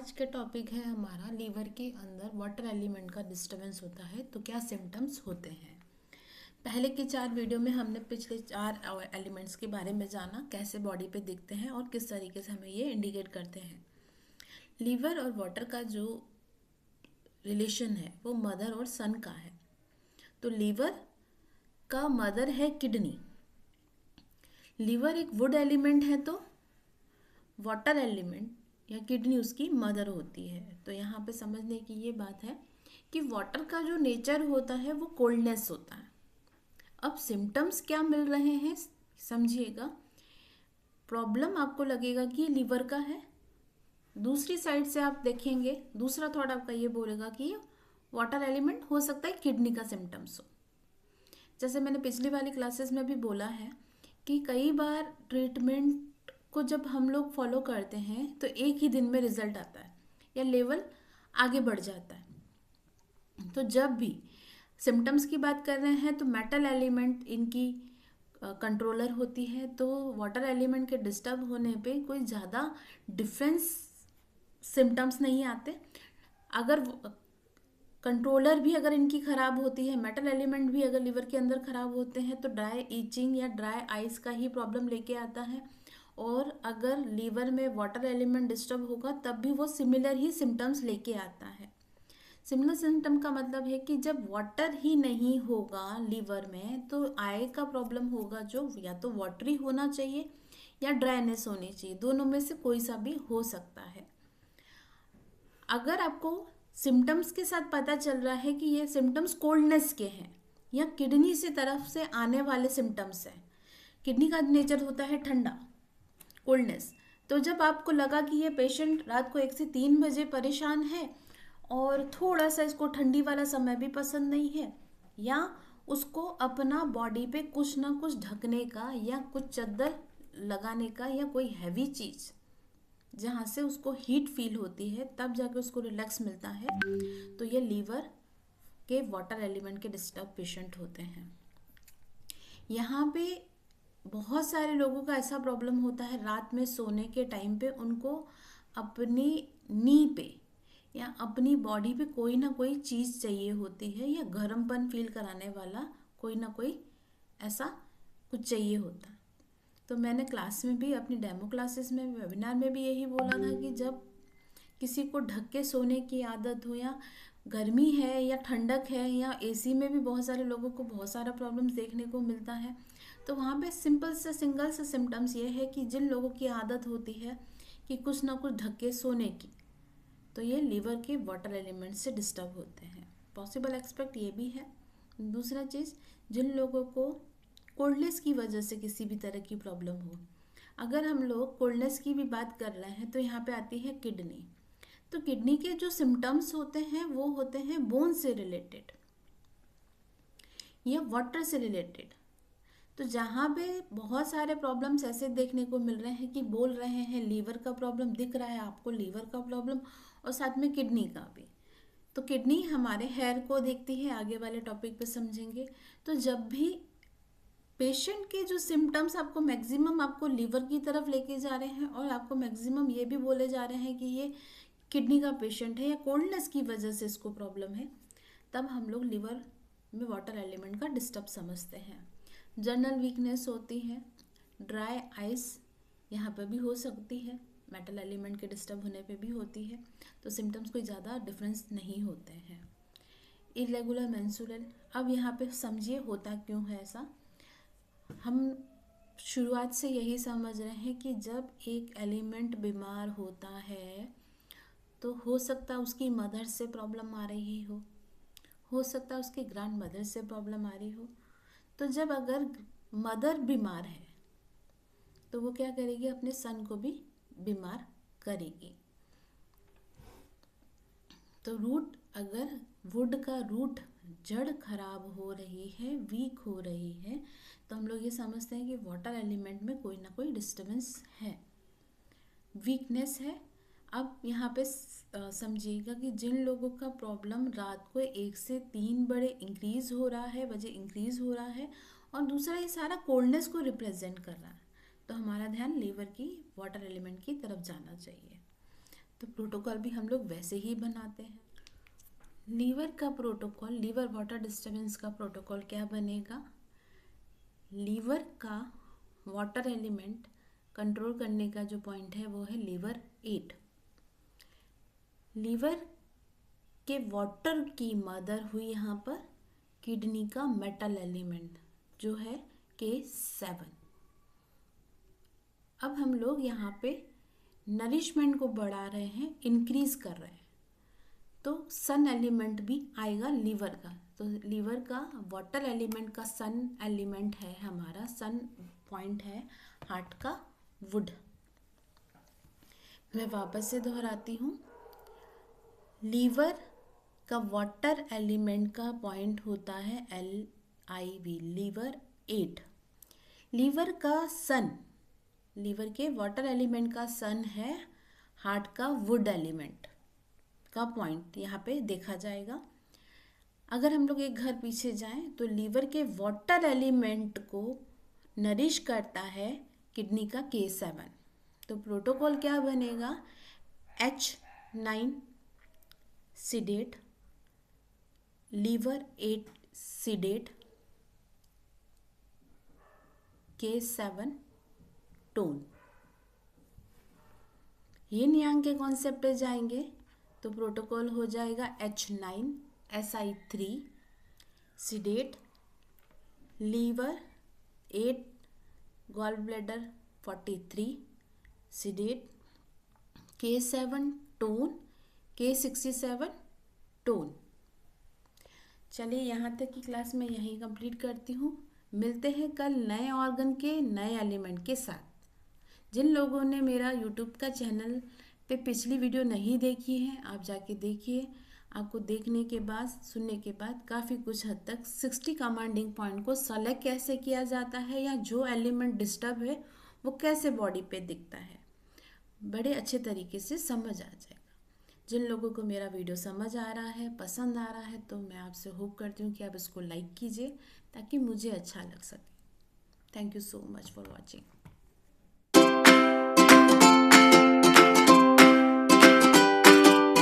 आज का टॉपिक है हमारा लीवर के अंदर वाटर एलिमेंट का डिस्टरबेंस होता है तो क्या सिम्टम्स होते हैं। पहले के 4 वीडियो में हमने पिछले 4 एलिमेंट्स के बारे में जाना, कैसे बॉडी पे दिखते हैं और किस तरीके से हमें ये इंडिकेट करते हैं। लीवर और वाटर का जो रिलेशन है वो मदर और सन का है। तो लीवर का मदर है किडनी। लीवर एक वुड एलिमेंट है तो वाटर एलिमेंट या किडनी उसकी मदर होती है। तो यहाँ पे समझने की ये बात है कि वाटर का जो नेचर होता है वो कोल्डनेस होता है। अब सिम्टम्स क्या मिल रहे हैं समझिएगा। प्रॉब्लम आपको लगेगा कि ये लीवर का है, दूसरी साइड से आप देखेंगे, दूसरा थॉट आपका ये बोलेगा कि ये वाटर एलिमेंट हो सकता है किडनी का सिम्टम्स हो। जैसे मैंने पिछली वाली क्लासेस में भी बोला है कि कई बार ट्रीटमेंट को जब हम लोग फॉलो करते हैं तो एक ही दिन में रिजल्ट आता है या लेवल आगे बढ़ जाता है। तो जब भी सिम्टम्स की बात कर रहे हैं तो मेटल एलिमेंट इनकी कंट्रोलर होती है, तो वाटर एलिमेंट के डिस्टर्ब होने पे कोई ज़्यादा डिफरेंस सिम्टम्स नहीं आते। अगर कंट्रोलर भी अगर इनकी ख़राब होती है, मेटल एलिमेंट भी अगर लीवर के अंदर ख़राब होते हैं तो ड्राई ईचिंग या ड्राई आइस का ही प्रॉब्लम लेके आता है। और अगर लीवर में वाटर एलिमेंट डिस्टर्ब होगा तब भी वो सिमिलर ही सिम्टम्स लेके आता है। सिमिलर सिम्टम का मतलब है कि जब वाटर ही नहीं होगा लीवर में तो आई का प्रॉब्लम होगा, जो या तो वाटरी होना चाहिए या ड्राइनेस होनी चाहिए, दोनों में से कोई सा भी हो सकता है। अगर आपको सिम्टम्स के साथ पता चल रहा है कि ये सिम्टम्स कोल्डनेस के हैं या किडनी से तरफ से आने वाले सिम्टम्स हैं, किडनी का नेचर होता है ठंडा, कोल्डनेस, तो जब आपको लगा कि ये पेशेंट रात को 1 से 3 बजे परेशान है और थोड़ा सा इसको ठंडी वाला समय भी पसंद नहीं है, या उसको अपना बॉडी पे कुछ ना कुछ ढकने का या कुछ चादर लगाने का या कोई हैवी चीज़ जहाँ से उसको हीट फील होती है तब जाके उसको रिलैक्स मिलता है, तो ये लीवर के वाटर एलिमेंट के डिस्टर्ब पेशेंट होते हैं। यहाँ पे बहुत सारे लोगों का ऐसा प्रॉब्लम होता है, रात में सोने के टाइम पे उनको अपनी नी पे या अपनी बॉडी पे कोई ना कोई चीज़ चाहिए होती है या गर्मपन फील कराने वाला कोई ना कोई ऐसा कुछ चाहिए होता है। तो मैंने क्लास में भी, अपनी डेमो क्लासेस में, वेबिनार में भी यही बोला था कि जब किसी को ढक के सोने की आदत हो या गर्मी है या ठंडक है या एसी में भी बहुत सारे लोगों को बहुत सारा प्रॉब्लम्स देखने को मिलता है, तो वहाँ पे सिंपल से सिंगल से सिम्टम्स ये है कि जिन लोगों की आदत होती है कि कुछ ना कुछ ढक के सोने की, तो ये लीवर के वाटर एलिमेंट से डिस्टर्ब होते हैं। पॉसिबल एक्सपेक्ट ये भी है। दूसरा चीज़, जिन लोगों को कोल्डनेस की वजह से किसी भी तरह की प्रॉब्लम हो, अगर हम लोग कोल्डनेस की भी बात कर रहे हैं तो यहाँ पे आती है किडनी। तो किडनी के जो सिम्टम्स होते हैं वो होते हैं बोन से रिलेटेड या वाटर से रिलेटेड। तो जहाँ पे बहुत सारे प्रॉब्लम्स ऐसे देखने को मिल रहे हैं कि बोल रहे हैं लीवर का प्रॉब्लम, दिख रहा है आपको लीवर का प्रॉब्लम और साथ में किडनी का भी। तो किडनी हमारे हेयर को देखती है, आगे वाले टॉपिक पे समझेंगे। तो जब भी पेशेंट के जो सिम्टम्स आपको मैक्सिमम आपको लीवर की तरफ लेके जा रहे हैं और आपको मैक्सिमम ये भी बोले जा रहे हैं कि ये किडनी का पेशेंट है या कोल्डनेस की वजह से इसको प्रॉब्लम है, तब हम लोग लीवर में वाटर एलिमेंट का डिस्टर्ब समझते हैं। जनरल वीकनेस होती है, ड्राई आइस यहाँ पर भी हो सकती है, मेटल एलिमेंट के डिस्टर्ब होने पे भी होती है। तो सिम्टम्स कोई ज़्यादा डिफरेंस नहीं होते हैं। इरेगुलर मेंस्ट्रुअल, अब यहाँ पे समझिए होता क्यों है ऐसा। हम शुरुआत से यही समझ रहे हैं कि जब एक एलिमेंट बीमार होता है तो हो सकता है उसकी मदर से प्रॉब्लम आ रही हो सकता है उसकी ग्रैंड मदर से प्रॉब्लम आ रही हो। तो जब अगर मदर बीमार है तो वो क्या करेगी, अपने सन को भी बीमार करेगी। तो रूट, अगर वुड का रूट जड़ खराब हो रही है, वीक हो रही है, तो हम लोग ये समझते हैं कि वाटर एलिमेंट में कोई ना कोई डिस्टर्बेंस है, वीकनेस है। अब यहाँ पे समझिएगा कि जिन लोगों का प्रॉब्लम रात को 1 से 3 बड़े इंक्रीज हो रहा है, बजे इंक्रीज हो रहा है, और दूसरा ये सारा कोल्डनेस को रिप्रेजेंट कर रहा है, तो हमारा ध्यान लीवर की वाटर एलिमेंट की तरफ जाना चाहिए। तो प्रोटोकॉल भी हम लोग वैसे ही बनाते हैं। लीवर का प्रोटोकॉल, लीवर वाटर डिस्टर्बेंस का प्रोटोकॉल क्या बनेगा? लीवर का वाटर एलिमेंट कंट्रोल करने का जो पॉइंट है वो है लीवर 8। लीवर के वाटर की मदर हुई यहाँ पर किडनी का मेटल एलिमेंट जो है K7। अब हम लोग यहाँ पे नरिशमेंट को बढ़ा रहे हैं, इंक्रीज कर रहे हैं, तो सन एलिमेंट भी आएगा लीवर का। तो लीवर का वाटर एलिमेंट का सन एलिमेंट है हमारा, सन पॉइंट है हार्ट का वुड। मैं वापस से दोहराती हूँ, लीवर का वाटर एलिमेंट का पॉइंट होता है LIV, लीवर 8। लीवर का सन, लीवर के वाटर एलिमेंट का सन है हार्ट का वुड एलिमेंट का पॉइंट यहाँ पे देखा जाएगा। अगर हम लोग एक घर पीछे जाएं तो लीवर के वाटर एलिमेंट को नरिश करता है किडनी का K7। तो प्रोटोकॉल क्या बनेगा? H9 sedate, liver 8 sedate, K7 tone. Yin yang के कॉन्सेप्ट पे जाएंगे तो प्रोटोकॉल हो जाएगा H9 Si3 sedate, liver 8 gall bladder 43 sedate, K7 tone, K67 tone. चलिए यहाँ तक की क्लास में यहीं कंप्लीट करती हूँ। मिलते हैं कल नए ऑर्गन के नए एलिमेंट के साथ। जिन लोगों ने मेरा यूट्यूब का चैनल पे पिछली वीडियो नहीं देखी है, आप जाके देखिए। आपको देखने के बाद, सुनने के बाद काफ़ी कुछ हद तक 60 कमांडिंग पॉइंट को सेलेक्ट कैसे किया जाता है या जो एलिमेंट डिस्टर्ब है वो कैसे बॉडी पे दिखता है, बड़े अच्छे तरीके से समझ आ जाएगा। जिन लोगों को मेरा वीडियो समझ आ रहा है, पसंद आ रहा है, तो मैं आपसे होप करती हूँ कि आप इसको लाइक कीजिए ताकि मुझे अच्छा लग सके। Thank you so much for watching.